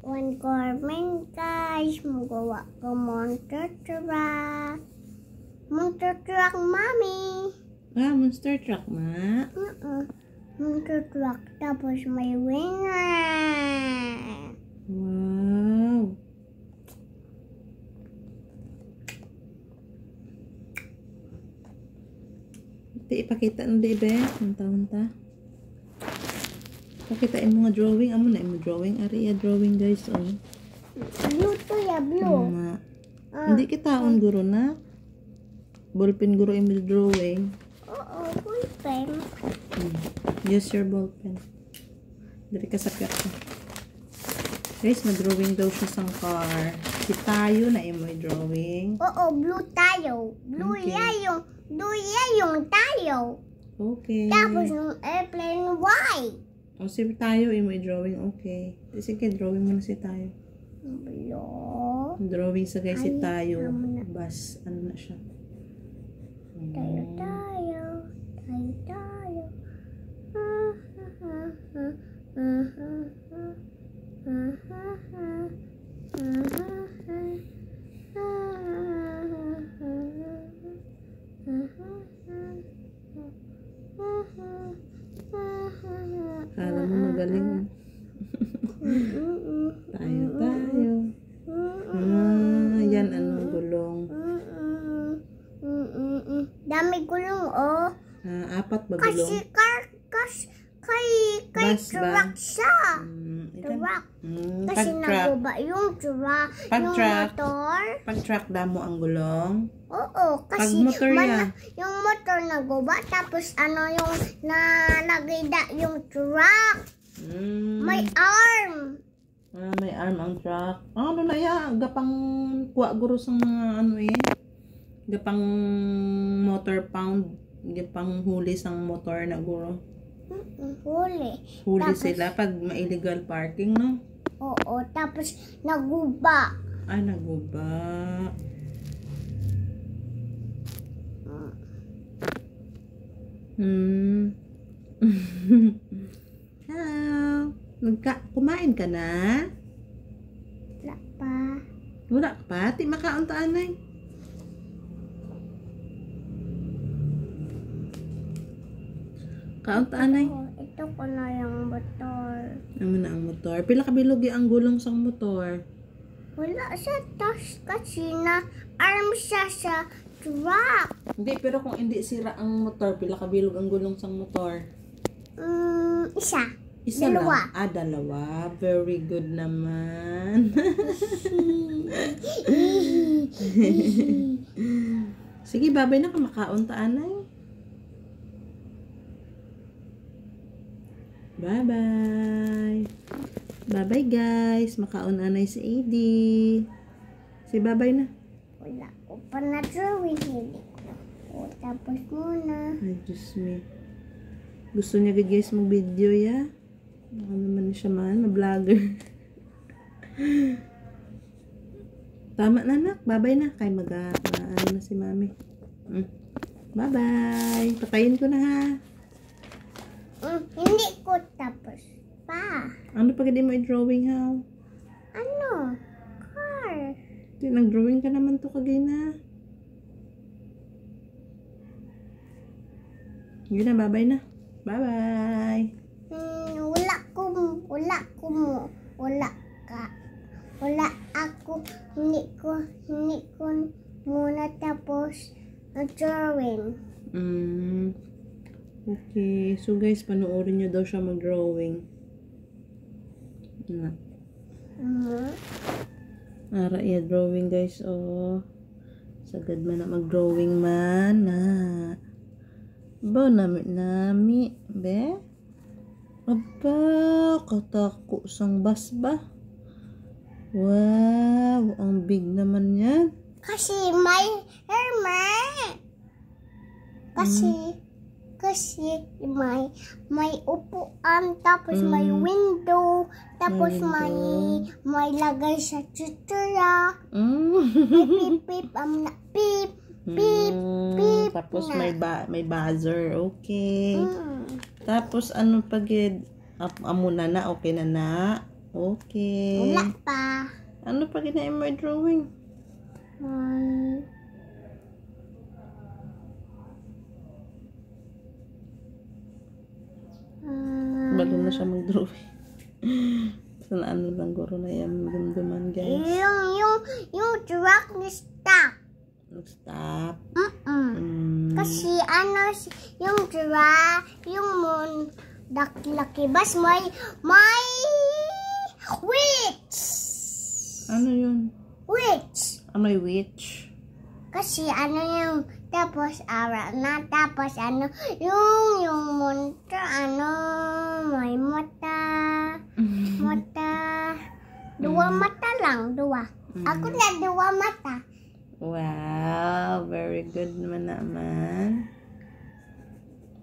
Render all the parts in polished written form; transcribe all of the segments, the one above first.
One garment, guys. Magawa ko monster truck. Monster truck, mommy. Ah, monster truck, ma. Monster truck. Tapos may winger. Wow. Ipakita na, di ba? Unta-unta. Pakitain mo nga drawing. Amo na mo drawing. Ari drawing, guys. Oh. Blue to ya, blue. Hindi kita guro na. Ballpen guro yung drawing. Oo, ballpen. Use your ballpen. Dari ka sa piyaka. Guys, mag-drawing daw siya sang car. Si tayo na yung may drawing. Oo, blue tayo. Blue Okay. yung tayo. Okay. Tapos yung airplane white. O, si tayo yung may drawing. Okay. Sige, drawing mo na si tayo. Blue. Drawing sa guys si Ay, tayo. tama na. Bas, ano na siya. Tayo. Kala mo magaling. Tayo. Yan, anong gulong. Dami gulong, oh. Apat ba Kasi gulong? kay Bus ba? truck siya. Ilan? Truck. Kasi Pag-truck. naguba yung truck. Yung Pag-truck. motor. Pag-truck damo ang gulong. Oo, kasi Pag-motor yan. yung motor naguba. Tapos yung nalagida yung truck. May arm. May arm ang truck. Ano na ya? Gapang kuha guro sa mga gapang motor pound. Gapang huli sang motor na guro. Huli. Huli Tapos, sila pag ma-illegal parking, no? Oo, tapos naguba. Ay, naguba. Hello. Kumain ka na? Wala pa. Wala ka pa? Di makaon ta anay. Kaon ta anay. Ito ko na yung motor. Amo na ang motor. Pila ka bilog ang gulong sang motor? Wala siya tas kasi na arm siya sa truck. Hindi, pero kung hindi sira ang motor, pila ka bilog ang gulong sang motor? Isa. Isa Dalawa. lang? Dalawa. Very good naman. Sige, babay na ka makaon ta anay. Bye-bye. Bye-bye guys. Makaon anay si AD. Si babay na. Wala ko pa na drawing. Hindi ko. Tapos muna. Ay, Diyos me. Gusto niya guys mag-video ya. Ano naman siya man, ma-vlogger. Tama na anak. Bye-bye na. Kay ano na si mami. Bye-bye. Patayin ko na ha. Hindi ko tapos pa. Ano pag hindi mo i-drawing ha? Ano? Car. Nag-drawing ka naman to kagay na. Yun na, bye-bye na. Bye-bye. Wala ako. Hindi ko muna tapos drawing. Okay. So guys, panoorin nyo daw siya mag-drawing. Ara iya drawing guys. Oh. Sagad man na mag-drawing man na. Ba nami. Be? Aba, katako sang bas ba? Wow, ang big naman yan. Kasi may helmet. Kasi may upuan, tapos may window, tapos may lagay sa tutura. May pip, pip, pip. Tapos may buzzer, okay. Tapos ano pag amuna na, okay na na. Okay. Wala pa. Ano pa ginain mo drawing? Balo na siya mag-drawing. Sana ano lang guro na yan dumduman, guys. Yung truck ni stop. Nag-stop. Kasi yung truck, yung laki bus may witch. Ano yun? Witch. May witch. Kasi yung tapos ara na tapos yung monster may mata. Dua mata lang, dua. Ako na dua mata. Wow, very good naman.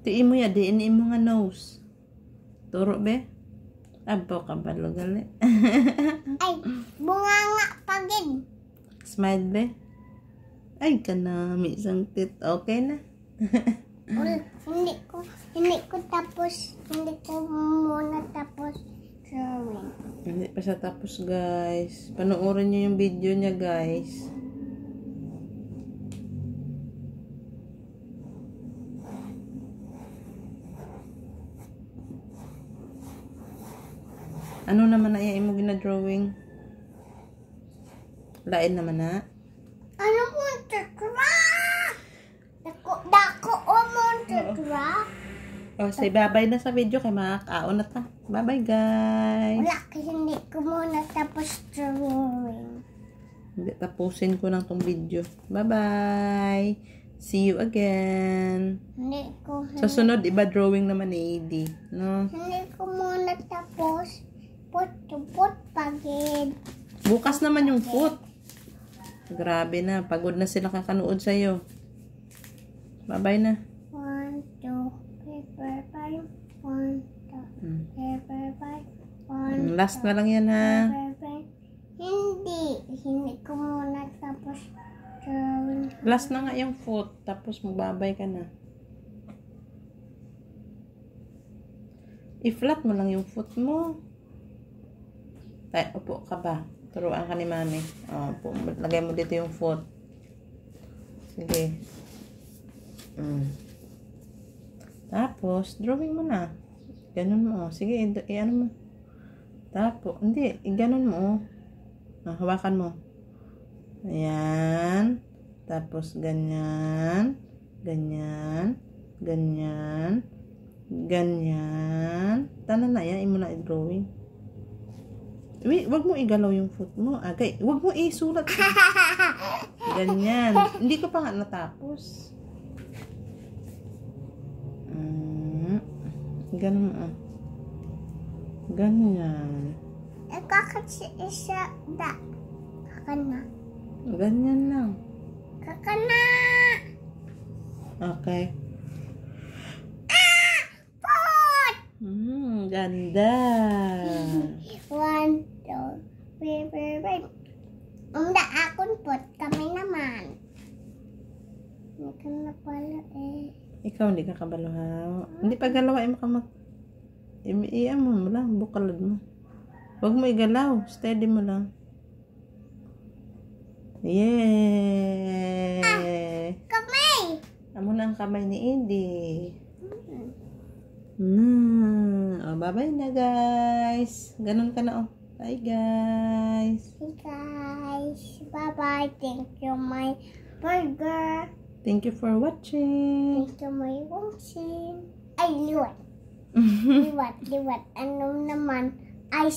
Tiin mo ya, diin mo nga nose. Turo be? Abo ka ba gali? Ay, bunga nga pagin. Smile be? Ay, kanami isang tit. Okay na. Hindi ko tapos. Hindi ko muna tapos drawing. Hindi pa siya tapos, guys. Panoorin niyo yung video niya, guys. Ano naman na iyan mo gina-drawing? Lain naman na? Ano monster truck? Dako o monster truck? O, say bye-bye na sa video kay makakaon na ta. Bye-bye, guys. Wala kasi hindi ko muna tapos drawing. Hindi, tapusin ko lang tong video. Bye-bye. See you again. Hindi ko. Sa sunod, iba drawing naman ni Edi. No? Hindi ko muna tapos. Put pagid. Bukas naman yung foot. Grabe na. Pagod na sila kakanood sa'yo. Bye-bye na. 1, 2, 3, 4, 5. 1, 2, 3, 4, 5. 1, Last na lang yan, ha? Hindi ko muna tapos drawing. Last na nga yung foot. Tapos magbabay ka na. I-flat mo lang yung foot mo. Tay, upo ka ba? Turuan ka ni mami. O, lagay mo dito yung foot. Sige. Tapos, drawing mo na. Ganun mo. Sige, i-ano mo. Tapos, hindi. I-ganon mo. Hawakan mo. Ayan. Tapos, ganyan. Ganyan. Ganyan. Ganyan. Tanan na yan. Imo na i-drawing. Wag mo igalaw yung foot mo. Okay. Wag mo isulat. Ganyan. Hindi ko pa nga natapos. Ganun mo. Ganyan. Kakasi isa da. Kakana. Ganyan lang. Kakana. Okay. Pot! Ganda. 1, 2, 3, 4, 5. Unda akon pot. Kami naman. Hindi ka na pala eh. Ikaw hindi ka kabalahaw. Hindi pa galawain mo ka iyan mo lang. Bukalad mo. Huwag mo igalaw. Steady mo lang. Yeah! Kamay! Amo na ang kamay ni Edi. Bye-bye na, guys. Ganun ka na, Bye, guys. Hey, guys. Bye-bye. Thank you, my burger. Thank you for watching. Thank you, my watching. Ay, liwat. Liwat. Ano naman? Ay,